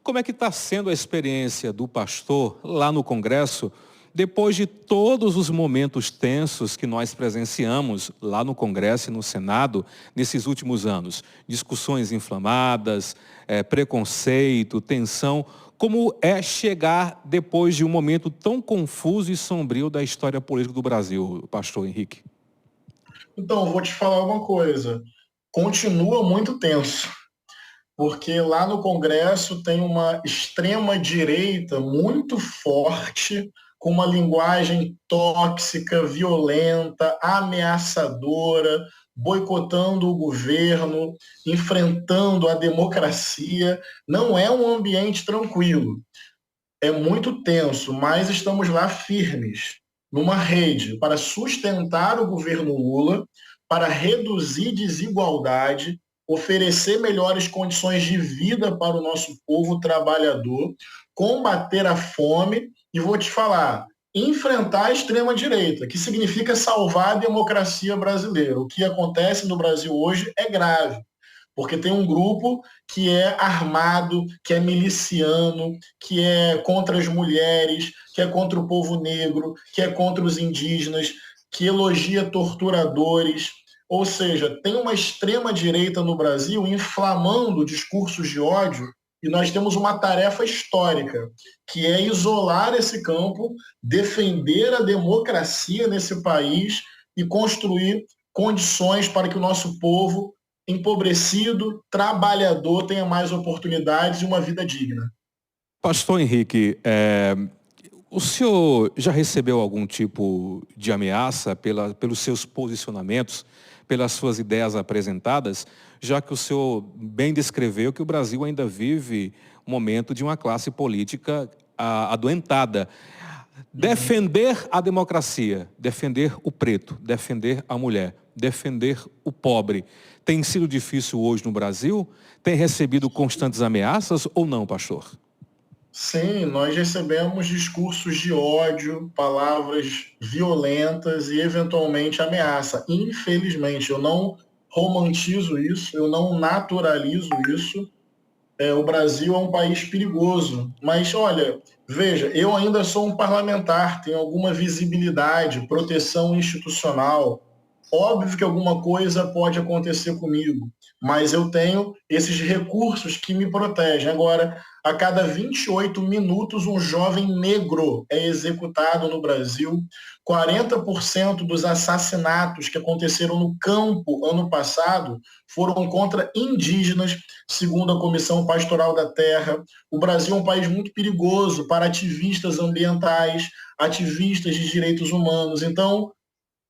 como é que está sendo a experiência do pastor lá no Congresso, depois de todos os momentos tensos que nós presenciamos lá no Congresso e no Senado nesses últimos anos? Discussões inflamadas, preconceito, tensão. Como é chegar depois de um momento tão confuso e sombrio da história política do Brasil, pastor Henrique? Então, vou te falar uma coisa. Continua muito tenso, porque lá no Congresso tem uma extrema-direita muito forte, com uma linguagem tóxica, violenta, ameaçadora, boicotando o governo, enfrentando a democracia. Não é um ambiente tranquilo. É muito tenso, mas estamos lá firmes, numa rede para sustentar o governo Lula, para reduzir desigualdade, oferecer melhores condições de vida para o nosso povo trabalhador, combater a fome e vou te falar, enfrentar a extrema-direita, que significa salvar a democracia brasileira. O que acontece no Brasil hoje é grave. Porque tem um grupo que é armado, que é miliciano, que é contra as mulheres, que é contra o povo negro, que é contra os indígenas, que elogia torturadores. Ou seja, tem uma extrema-direita no Brasil inflamando discursos de ódio e nós temos uma tarefa histórica, que é isolar esse campo, defender a democracia nesse país e construir condições para que o nosso povo empobrecido, trabalhador, tenha mais oportunidades e uma vida digna. Pastor Henrique, o senhor já recebeu algum tipo de ameaça pelos seus posicionamentos, pelas suas ideias apresentadas, já que o senhor bem descreveu que o Brasil ainda vive um momento de uma classe política adoentada. Defender a democracia, defender o preto, defender a mulher, defender o pobre, tem sido difícil hoje no Brasil? Tem recebido constantes ameaças ou não, pastor? Sim, nós recebemos discursos de ódio, palavras violentas e eventualmente ameaça. Infelizmente, eu não romantizo isso, eu não naturalizo isso. O Brasil é um país perigoso. Mas, olha, veja, eu ainda sou um parlamentar, tenho alguma visibilidade, proteção institucional. Óbvio que alguma coisa pode acontecer comigo, mas eu tenho esses recursos que me protegem. Agora, a cada 28 minutos, um jovem negro é executado no Brasil. 40% dos assassinatos que aconteceram no campo ano passado foram contra indígenas, segundo a Comissão Pastoral da Terra. O Brasil é um país muito perigoso para ativistas ambientais, ativistas de direitos humanos. Então,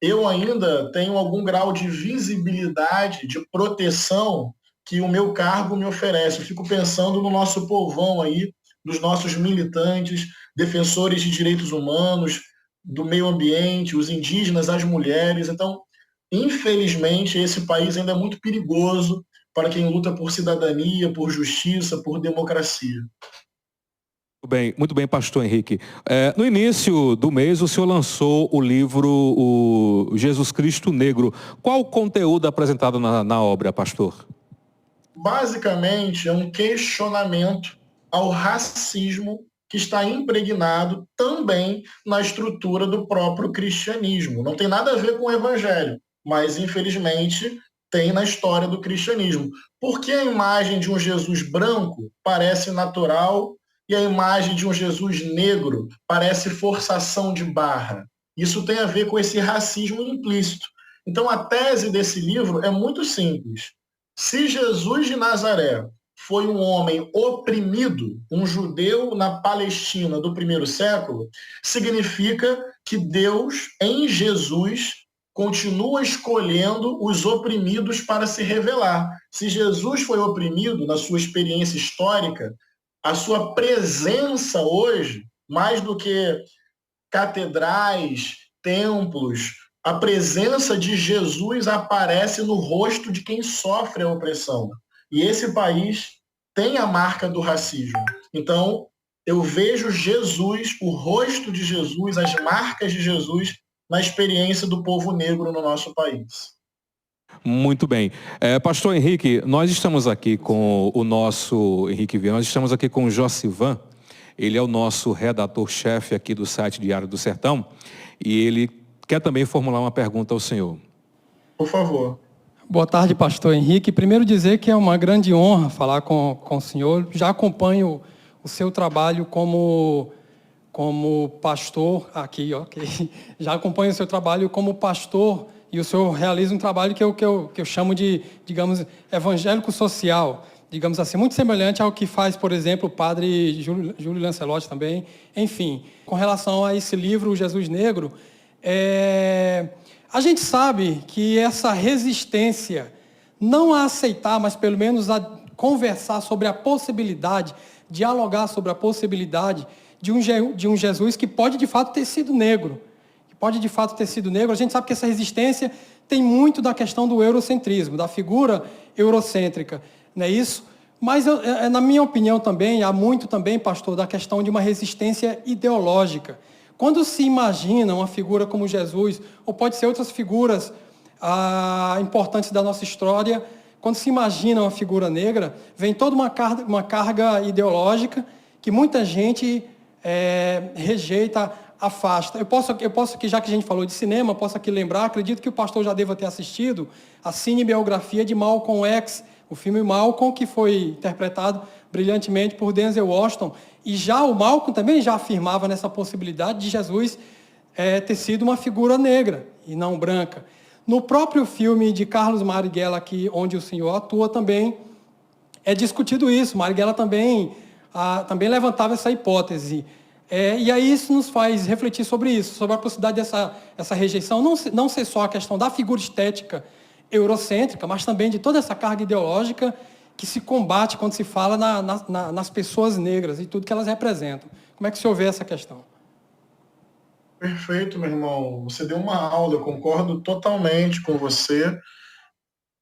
eu ainda tenho algum grau de visibilidade, de proteção que o meu cargo me oferece. Eu fico pensando no nosso povão aí, nos nossos militantes, defensores de direitos humanos, do meio ambiente, os indígenas, as mulheres. Então, infelizmente, esse país ainda é muito perigoso para quem luta por cidadania, por justiça, por democracia. Muito bem, pastor Henrique. No início do mês, o senhor lançou o livro o Jesus Cristo Negro. Qual o conteúdo apresentado na obra, pastor? Basicamente, é um questionamento ao racismo que está impregnado também na estrutura do próprio cristianismo. Não tem nada a ver com o evangelho, mas infelizmente tem na história do cristianismo. Por que a imagem de um Jesus branco parece natural e a imagem de um Jesus negro parece forçação de barra? Isso tem a ver com esse racismo implícito. Então, a tese desse livro é muito simples. Se Jesus de Nazaré foi um homem oprimido, um judeu na Palestina do primeiro século, significa que Deus, em Jesus, continua escolhendo os oprimidos para se revelar. Se Jesus foi oprimido na sua experiência histórica, a sua presença hoje, mais do que catedrais, templos, a presença de Jesus aparece no rosto de quem sofre a opressão. E esse país tem a marca do racismo. Então, eu vejo Jesus, o rosto de Jesus, as marcas de Jesus na experiência do povo negro no nosso país. Muito bem. Pastor Henrique, nós estamos aqui com o nosso Henrique Viana, nós estamos aqui com o Josivan. Ele é o nosso redator-chefe aqui do site Diário do Sertão e ele quer também formular uma pergunta ao senhor. Por favor. Boa tarde, pastor Henrique. Primeiro dizer que é uma grande honra falar com o senhor. Já acompanho o seu trabalho como pastor aqui, ok? Já acompanho o seu trabalho como pastor e o senhor realiza um trabalho que eu chamo de, digamos, evangélico social, digamos assim, muito semelhante ao que faz, por exemplo, o padre Júlio Lancelotti também. Enfim, com relação a esse livro, O Jesus Negro, a gente sabe que essa resistência, não a aceitar, mas pelo menos a conversar sobre a possibilidade, dialogar sobre a possibilidade de um Jesus que pode de fato ter sido negro. A gente sabe que essa resistência tem muito da questão do eurocentrismo, da figura eurocêntrica, não é isso? Mas, na minha opinião também, há muito também, pastor, da questão de uma resistência ideológica. Quando se imagina uma figura como Jesus, ou pode ser outras figuras importantes da nossa história, quando se imagina uma figura negra, vem toda uma carga ideológica que muita gente rejeita, afasta. Eu posso aqui, já que a gente falou de cinema, posso aqui lembrar, acredito que o pastor já deva ter assistido a cinebiografia de Malcolm X, o filme Malcolm, que foi interpretado brilhantemente por Denzel Washington, e já o Malcolm também já afirmava nessa possibilidade de Jesus ter sido uma figura negra e não branca. No próprio filme de Carlos Marighella, onde o senhor atua, também é discutido isso. Marighella também levantava essa hipótese. E aí isso nos faz refletir sobre isso, sobre a possibilidade dessa rejeição, não ser só a questão da figura estética eurocêntrica, mas também de toda essa carga ideológica que se combate quando se fala nas pessoas negras e tudo que elas representam. Como é que o senhor vê essa questão? Perfeito, meu irmão. Você deu uma aula, eu concordo totalmente com você,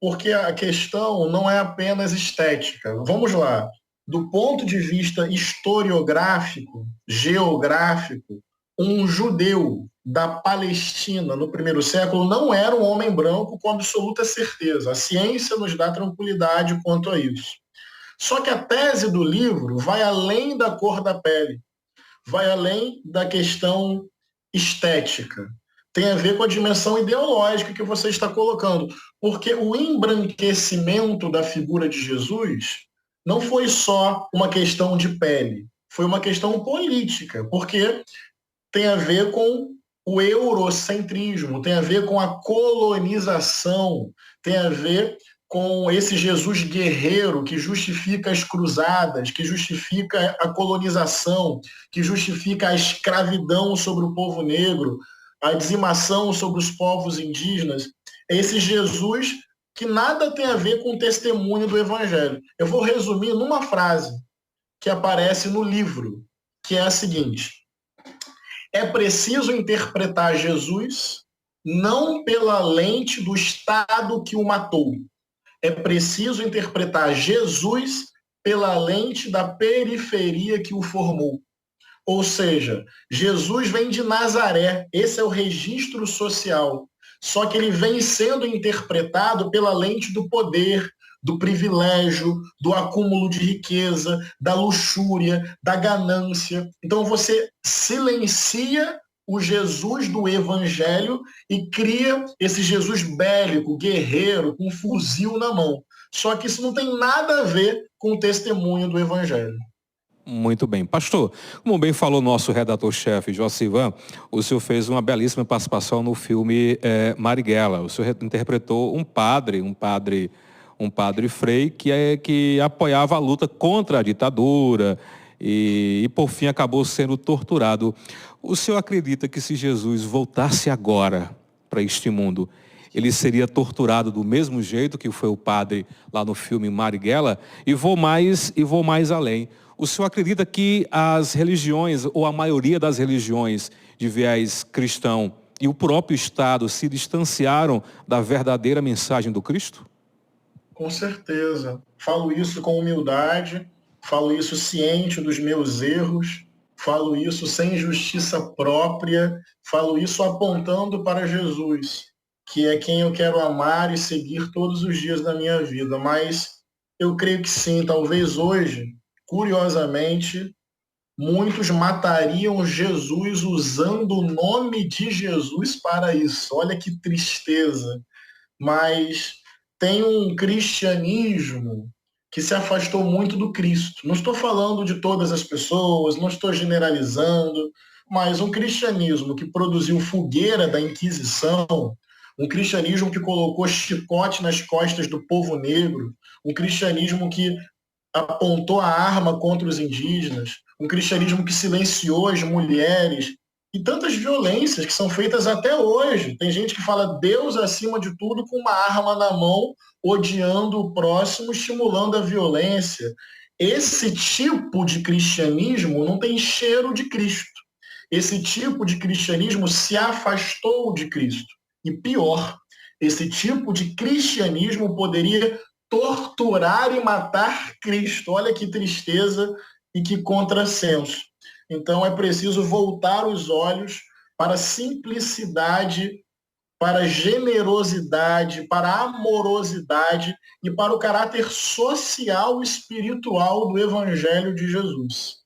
porque a questão não é apenas estética. Vamos lá. Do ponto de vista historiográfico, geográfico, um judeu da Palestina no primeiro século não era um homem branco com absoluta certeza. A ciência nos dá tranquilidade quanto a isso. Só que a tese do livro vai além da cor da pele, vai além da questão estética. Tem a ver com a dimensão ideológica que você está colocando. Porque o embranquecimento da figura de Jesus não foi só uma questão de pele, foi uma questão política, porque tem a ver com o eurocentrismo, tem a ver com a colonização, tem a ver com esse Jesus guerreiro que justifica as cruzadas, que justifica a colonização, que justifica a escravidão sobre o povo negro, a dizimação sobre os povos indígenas. É esse Jesus que nada tem a ver com o testemunho do Evangelho. Eu vou resumir numa frase que aparece no livro, que é a seguinte: é preciso interpretar Jesus não pela lente do Estado que o matou. É preciso interpretar Jesus pela lente da periferia que o formou. Ou seja, Jesus vem de Nazaré, esse é o registro social. Só que ele vem sendo interpretado pela lente do poder, do privilégio, do acúmulo de riqueza, da luxúria, da ganância. Então você silencia o Jesus do Evangelho e cria esse Jesus bélico, guerreiro, com um fuzil na mão. Só que isso não tem nada a ver com o testemunho do Evangelho. Muito bem. Pastor, como bem falou nosso redator-chefe, Josivan, o senhor fez uma belíssima participação no filme Marighella. O senhor interpretou um padre Frei que apoiava a luta contra a ditadura e por fim acabou sendo torturado. O senhor acredita que se Jesus voltasse agora para este mundo, ele seria torturado do mesmo jeito que foi o padre lá no filme Marighella? E vou mais além. O senhor acredita que as religiões, ou a maioria das religiões de viés cristão e o próprio Estado se distanciaram da verdadeira mensagem do Cristo? Com certeza. Falo isso com humildade, falo isso ciente dos meus erros, falo isso sem justiça própria, falo isso apontando para Jesus. que é quem eu quero amar e seguir todos os dias da minha vida. Mas eu creio que sim, talvez hoje, curiosamente, muitos matariam Jesus usando o nome de Jesus para isso. Olha que tristeza. Mas tem um cristianismo que se afastou muito do Cristo. Não estou falando de todas as pessoas, não estou generalizando, mas um cristianismo que produziu fogueira da Inquisição, um cristianismo que colocou chicote nas costas do povo negro, um cristianismo que apontou a arma contra os indígenas, um cristianismo que silenciou as mulheres, e tantas violências que são feitas até hoje. Tem gente que fala Deus acima de tudo com uma arma na mão, odiando o próximo, estimulando a violência. Esse tipo de cristianismo não tem cheiro de Cristo. Esse tipo de cristianismo se afastou de Cristo. E pior, esse tipo de cristianismo poderia torturar e matar Cristo. Olha que tristeza e que contrassenso. Então é preciso voltar os olhos para a simplicidade, para a generosidade, para a amorosidade e para o caráter social e espiritual do Evangelho de Jesus.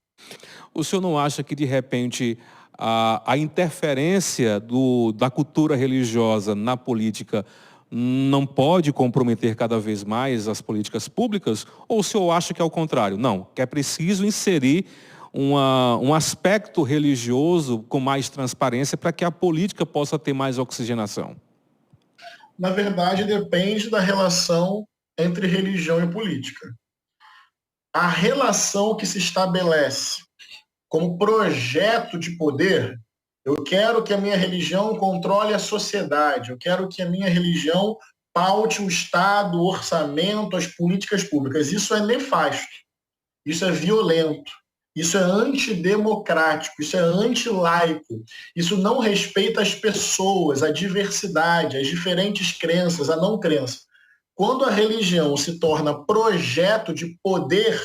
O senhor não acha que, de repente, a interferência da cultura religiosa na política não pode comprometer cada vez mais as políticas públicas? Ou o senhor acha que é o contrário? Não, que é preciso inserir um aspecto religioso com mais transparência para que a política possa ter mais oxigenação? Na verdade, depende da relação entre religião e política. A relação que se estabelece como projeto de poder, eu quero que a minha religião controle a sociedade, eu quero que a minha religião paute o Estado, o orçamento, as políticas públicas. Isso é nefasto, isso é violento, isso é antidemocrático, isso é antilaico, isso não respeita as pessoas, a diversidade, as diferentes crenças, a não crença. Quando a religião se torna projeto de poder,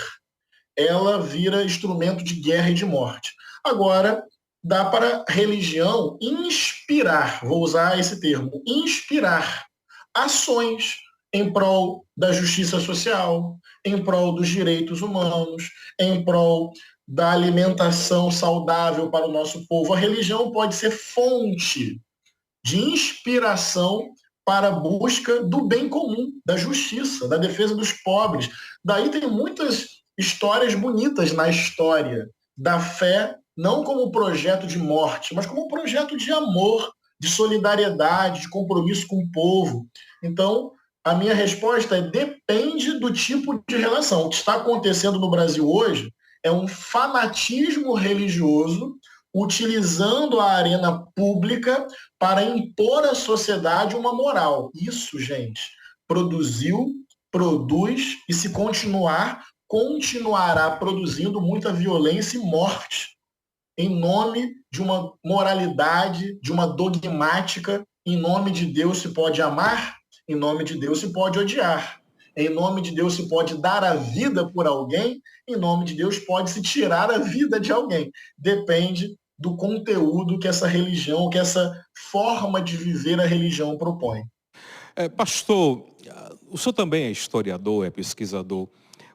ela vira instrumento de guerra e de morte. Agora, dá para a religião inspirar, vou usar esse termo, inspirar ações em prol da justiça social, em prol dos direitos humanos, em prol da alimentação saudável para o nosso povo. A religião pode ser fonte de inspiração para a busca do bem comum, da justiça, da defesa dos pobres. Daí tem muitas histórias bonitas na história da fé, não como projeto de morte, mas como projeto de amor, de solidariedade, de compromisso com o povo. Então, a minha resposta é: depende do tipo de relação. O que está acontecendo no Brasil hoje é um fanatismo religioso utilizando a arena pública para impor à sociedade uma moral. Isso, gente, produziu, produz e, se continuar, continuará produzindo muita violência e morte em nome de uma moralidade, de uma dogmática. Em nome de Deus se pode amar, em nome de Deus se pode odiar. Em nome de Deus se pode dar a vida por alguém, em nome de Deus pode se tirar a vida de alguém. Depende do conteúdo que essa religião, que essa forma de viver a religião propõe. Pastor, o senhor também é historiador, é pesquisador.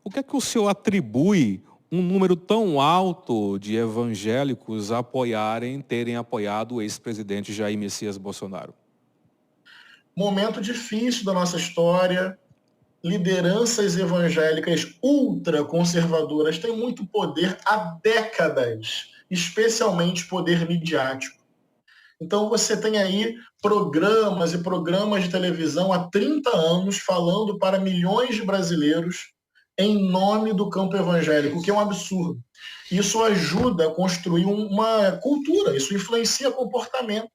O que é que o senhor atribui um número tão alto de evangélicos terem apoiado o ex-presidente Jair Messias Bolsonaro? Momento difícil da nossa história. Lideranças evangélicas ultraconservadoras têm muito poder há décadas, especialmente poder midiático. Então você tem aí programas e programas de televisão há 30 anos falando para milhões de brasileiros em nome do campo evangélico, o que é um absurdo. Isso ajuda a construir uma cultura, isso influencia comportamento.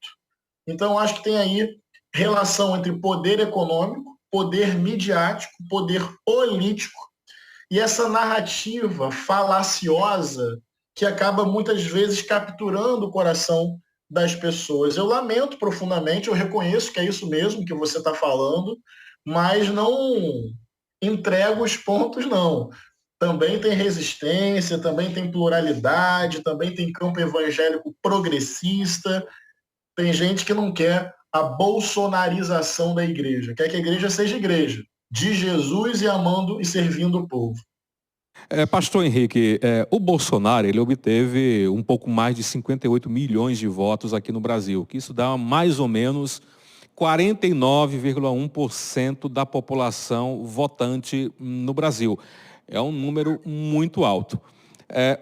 Então acho que tem aí relação entre poder econômico, poder midiático, poder político e essa narrativa falaciosa que acaba muitas vezes capturando o coração das pessoas. Eu lamento profundamente, eu reconheço que é isso mesmo que você está falando, mas não entrego os pontos, não. Também tem resistência, também tem pluralidade, também tem campo evangélico progressista, tem gente que não quer a bolsonarização da igreja. Quer que a igreja seja igreja, de Jesus e amando e servindo o povo. Pastor Henrique, o Bolsonaro ele obteve um pouco mais de 58 milhões de votos aqui no Brasil, que isso dá mais ou menos 49,1% da população votante no Brasil. É um número muito alto.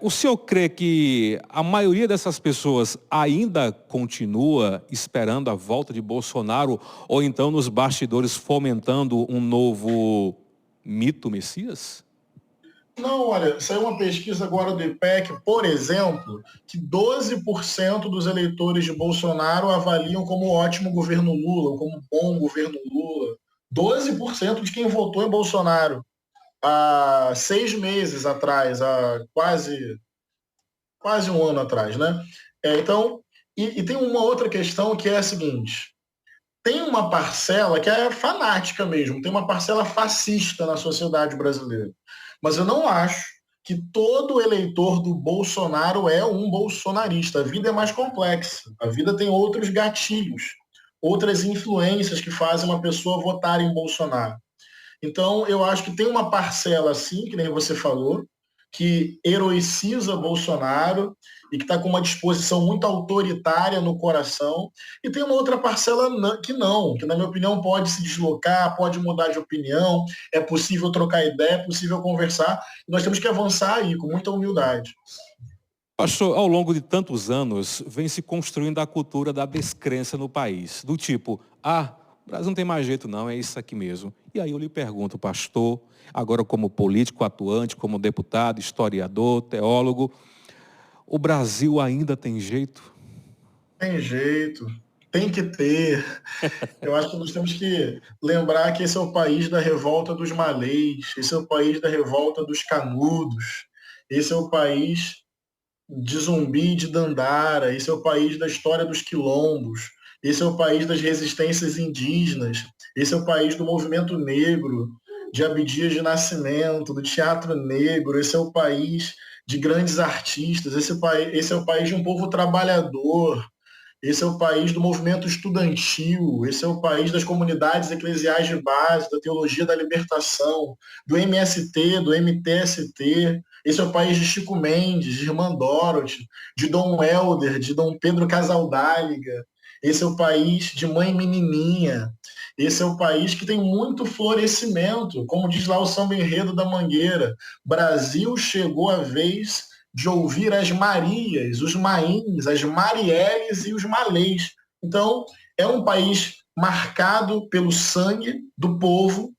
O senhor crê que a maioria dessas pessoas ainda continua esperando a volta de Bolsonaro ou então nos bastidores fomentando um novo mito Messias? Não, olha, saiu uma pesquisa agora do IPEC, por exemplo, que 12% dos eleitores de Bolsonaro avaliam como ótimo governo Lula, ou como bom governo Lula. 12% de quem votou em Bolsonaro há 6 meses atrás, há quase um ano atrás, né? Então, e tem uma outra questão que é a seguinte: tem uma parcela que é fanática mesmo, tem uma parcela fascista na sociedade brasileira. Mas eu não acho que todo eleitor do Bolsonaro é um bolsonarista. A vida é mais complexa. A vida tem outros gatilhos, outras influências que fazem uma pessoa votar em Bolsonaro. Então, eu acho que tem uma parcela, assim, que nem você falou, que heroiciza Bolsonaro e que está com uma disposição muito autoritária no coração. E tem uma outra parcela que não, que na minha opinião pode se deslocar, pode mudar de opinião, é possível trocar ideia, é possível conversar. E nós temos que avançar aí com muita humildade. Pastor, ao longo de tantos anos, vem se construindo a cultura da descrença no país. Do tipo, o Brasil não tem mais jeito não, é isso aqui mesmo. E aí eu lhe pergunto, pastor, agora como político atuante, como deputado, historiador, teólogo, o Brasil ainda tem jeito? Tem jeito, tem que ter. Eu acho que nós temos que lembrar que esse é o país da revolta dos malês, esse é o país da revolta dos canudos, esse é o país de Zumbi e de Dandara, esse é o país da história dos quilombos, esse é o país das resistências indígenas, esse é o país do movimento negro, de Abdias de Nascimento, do teatro negro, esse é o país de grandes artistas, esse é o país de um povo trabalhador, esse é o país do movimento estudantil, esse é o país das comunidades eclesiais de base, da teologia da libertação, do MST, do MTST. Esse é o país de Chico Mendes, de Irmã Dorothy, de Dom Helder, de Dom Pedro Casaldáliga. Esse é o país de Mãe Menininha. Esse é o país que tem muito florescimento, como diz lá o samba enredo da Mangueira. Brasil chegou a vez de ouvir as Marias, os Maíns, as Marielles e os Malês. Então, é um país marcado pelo sangue do povo,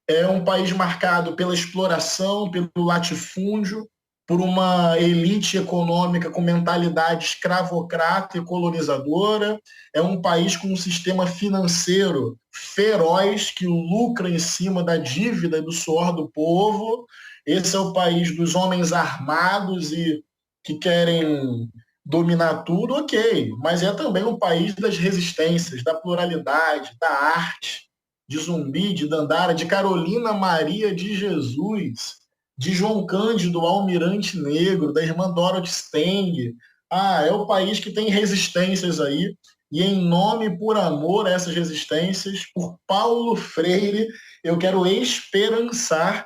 é um país marcado pela exploração, pelo latifúndio, por uma elite econômica com mentalidade escravocrata e colonizadora. É um país com um sistema financeiro feroz que lucra em cima da dívida e do suor do povo. Esse é o país dos homens armados e que querem dominar tudo, ok. Mas é também um país das resistências, da pluralidade, da arte, de Zumbi, de Dandara, de Carolina Maria de Jesus, de João Cândido Almirante Negro, da irmã Dorothy Steng. É o país que tem resistências aí, e em nome e por amor a essas resistências, por Paulo Freire, eu quero esperançar,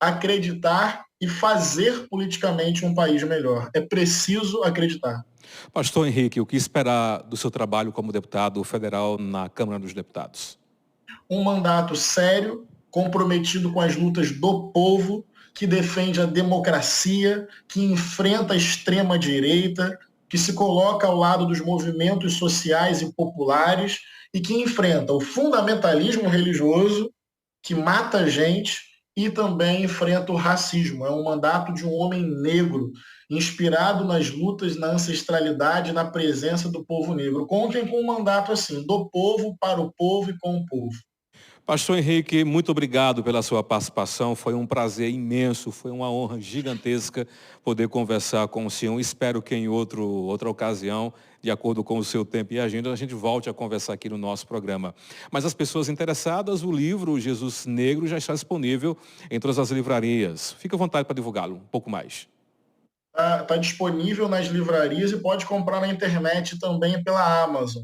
acreditar e fazer politicamente um país melhor. É preciso acreditar. Pastor Henrique, o que esperar do seu trabalho como deputado federal na Câmara dos Deputados? Um mandato sério, comprometido com as lutas do povo, que defende a democracia, que enfrenta a extrema-direita, que se coloca ao lado dos movimentos sociais e populares e que enfrenta o fundamentalismo religioso, que mata a gente, e também enfrenta o racismo. É um mandato de um homem negro, inspirado nas lutas, na ancestralidade, na presença do povo negro. Contem com um mandato assim, do povo, para o povo e com o povo. Pastor Henrique, muito obrigado pela sua participação. Foi um prazer imenso, foi uma honra gigantesca poder conversar com o senhor. Espero que em outra ocasião, de acordo com o seu tempo e agenda, a gente volte a conversar aqui no nosso programa. Mas as pessoas interessadas, o livro Jesus Negro já está disponível em todas as livrarias. Fique à vontade para divulgá-lo um pouco mais. Está disponível nas livrarias e pode comprar na internet também pela Amazon.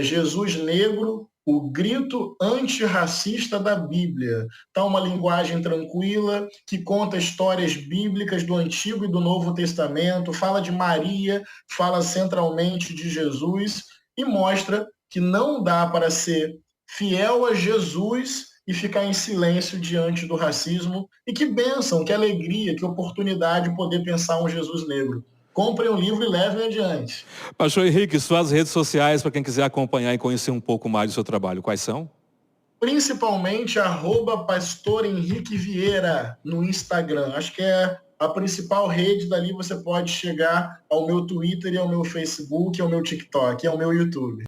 Jesus Negro, o grito antirracista da Bíblia. Tá uma linguagem tranquila, que conta histórias bíblicas do Antigo e do Novo Testamento, fala de Maria, fala centralmente de Jesus e mostra que não dá para ser fiel a Jesus e ficar em silêncio diante do racismo. E que bênção, que alegria, que oportunidade poder pensar um Jesus negro. Comprem o livro e levem adiante. Pastor Henrique, suas redes sociais para quem quiser acompanhar e conhecer um pouco mais do seu trabalho, quais são? Principalmente @Pastor Henrique Vieira no Instagram. Acho que é a principal rede, dali você pode chegar ao meu Twitter e ao meu Facebook, ao meu TikTok e ao meu YouTube.